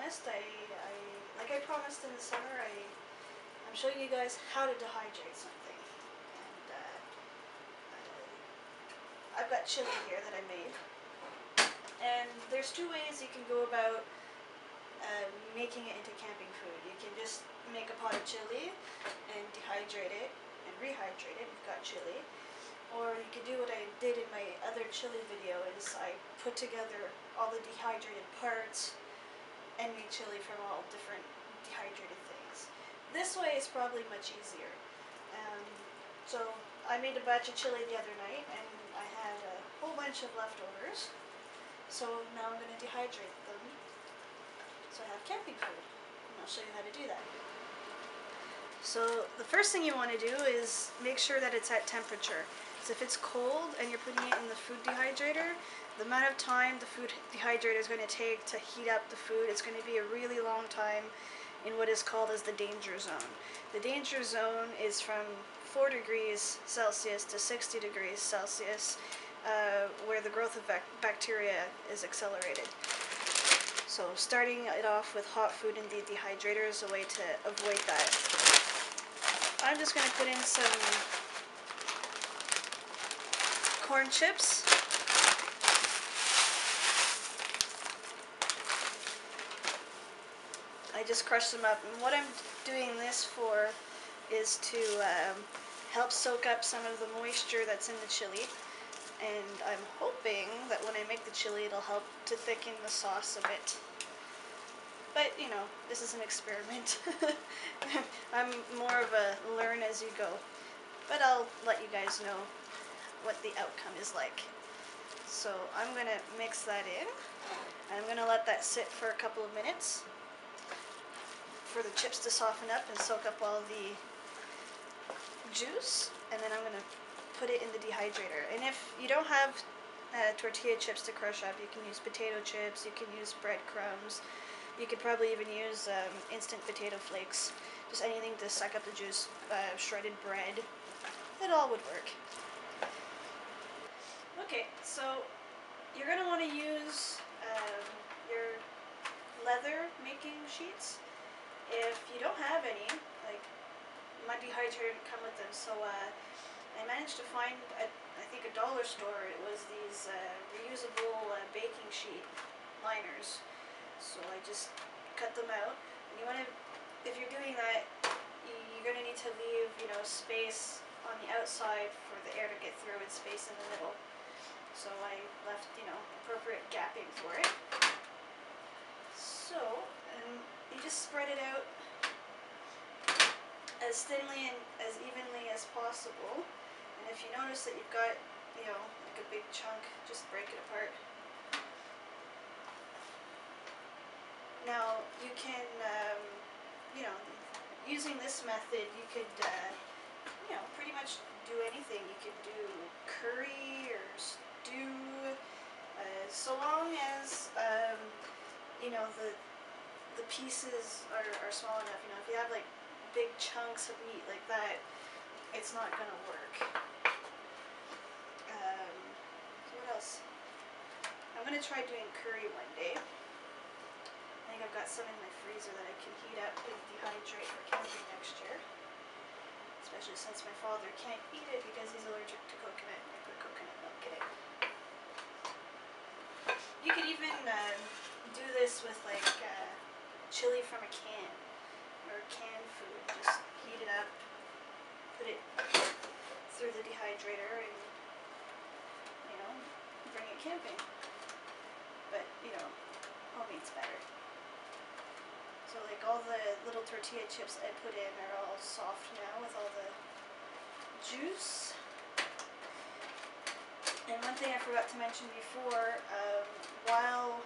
promised, like I promised in the summer, I'm showing you guys how to dehydrate something. And I've got chili here that I made. And there's two ways you can go about making it into camping food. You can just make a pot of chili and dehydrate it and rehydrate it. You've got chili. Or you could do what I did in my other chili video, is I put together all the dehydrated parts and made chili from all different dehydrated things. This way is probably much easier. So I made a batch of chili the other night and I had a whole bunch of leftovers. So now I'm going to dehydrate them so I have camping food. And I'll show you how to do that. So the first thing you want to do is make sure that it's at temperature. So if it's cold and you're putting it in the food dehydrator, the amount of time the food dehydrator is going to take to heat up the food is going to be a really long time in what is called as the danger zone. The danger zone is from 4 degrees Celsius to 60 degrees Celsius, where the growth of bacteria is accelerated. So starting it off with hot food in the dehydrator is a way to avoid that. I'm just going to put in some corn chips. I just crushed them up, and what I'm doing this for is to help soak up some of the moisture that's in the chili, and I'm hoping that when I make the chili it'll help to thicken the sauce a bit. But, you know, this is an experiment. I'm more of a learn as you go. But I'll let you guys know what the outcome is like. So I'm going to mix that in. I'm going to let that sit for a couple of minutes for the chips to soften up and soak up all the juice. And then I'm going to put it in the dehydrator. And if you don't have tortilla chips to crush up, you can use potato chips, you can use breadcrumbs. You could probably even use instant potato flakes, just anything to suck up the juice, shredded bread, it all would work. Okay, so you're going to want to use your leather making sheets. If you don't have any, like my dehydrator didn't come with them, so I managed to find at I think a dollar store, it was these reusable baking sheet liners. So I just cut them out. And you want to, if you're doing that, you're going to need to leave, you know, space on the outside for the air to get through and space in the middle. So I left, you know, appropriate gapping for it. So, and you just spread it out as thinly and as evenly as possible. And if you notice that you've got, you know, like a big chunk, just break it apart. Now, you can, you know, using this method, you could, you know, pretty much do anything. You could do curry or stew, so long as, you know, the pieces are small enough. You know, if you have like big chunks of meat like that, it's not going to work. So what else? I'm going to try doing curry one day. I think I've got some in my freezer that I can heat up and dehydrate for camping next year. Especially since my father can't eat it because he's allergic to coconut. I put coconut milk in it. You could even do this with like chili from a can or canned food. Just heat it up, put it through the dehydrator, and you know, bring it camping. But you know, homemade's better. So like all the little tortilla chips I put in are all soft now with all the juice. And one thing I forgot to mention before, while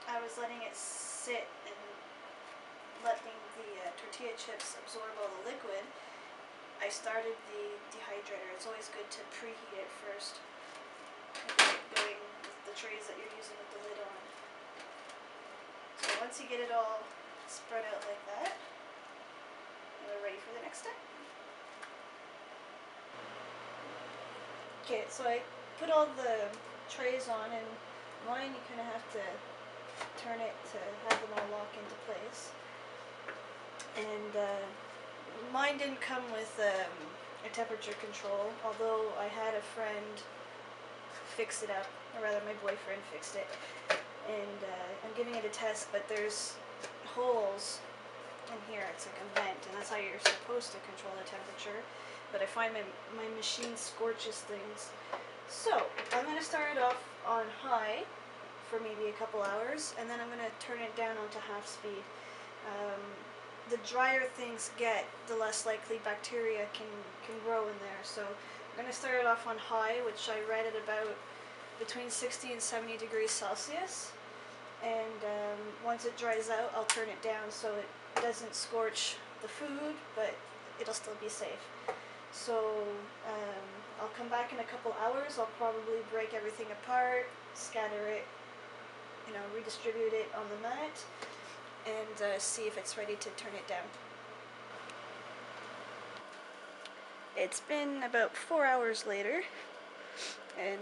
I was letting it sit and letting the tortilla chips absorb all the liquid, I started the dehydrator. It's always good to preheat it first and get it going with the trays that you're using with the lid on. So once you get it all spread out like that, we're ready for the next step. Okay, so I put all the trays on, and mine you kind of have to turn it to have them all lock into place. And mine didn't come with a temperature control, although I had a friend fix it up, or rather my boyfriend fixed it. And I'm giving it a test, but there's holes in here. It's like a vent, and that's how you're supposed to control the temperature. But I find my machine scorches things. So I'm going to start it off on high for maybe a couple hours, and then I'm going to turn it down onto half speed. The drier things get, the less likely bacteria can grow in there. So I'm going to start it off on high, which I read at about between 60 and 70 degrees Celsius. And once it dries out, I'll turn it down so it doesn't scorch the food, but it'll still be safe. So I'll come back in a couple hours. I'll probably break everything apart, scatter it, redistribute it on the mat, and see if it's ready to turn it down. It's been about 4 hours later, and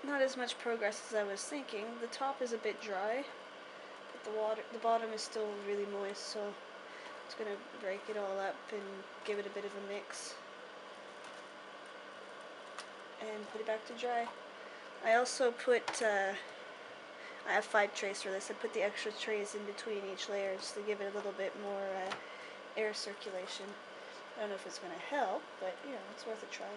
not as much progress as I was thinking. The top is a bit dry, but the bottom is still really moist, so it's going to break it all up and give it a bit of a mix and put it back to dry. I also put, I have 5 trays for this. I put the extra trays in between each layer just to give it a little bit more air circulation. I don't know if it's going to help, but it's worth a try.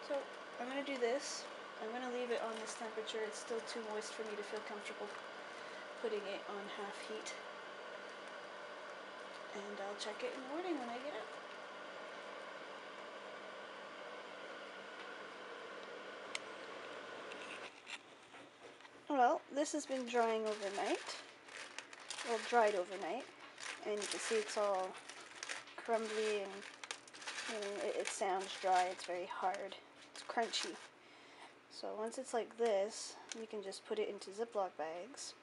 So I'm going to do this. I'm going to leave it on this temperature. It's still too moist for me to feel comfortable putting it on half heat. And I'll check it in the morning when I get up. Well, this has been drying overnight. Well, dried overnight. And you can see it's all crumbly and it sounds dry. It's very hard. It's crunchy. So once it's like this, you can just put it into Ziploc bags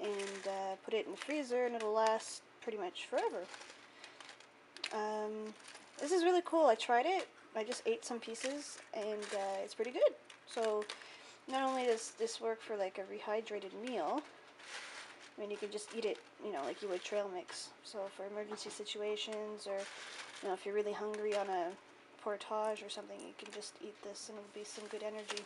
and put it in the freezer, and it'll last pretty much forever. This is really cool. I tried it. I just ate some pieces, and it's pretty good. So not only does this work for like a rehydrated meal, I mean, you can just eat it, like you would trail mix. So for emergency situations, or if you're really hungry on a portage or something, you can just eat this and it'll be some good energy.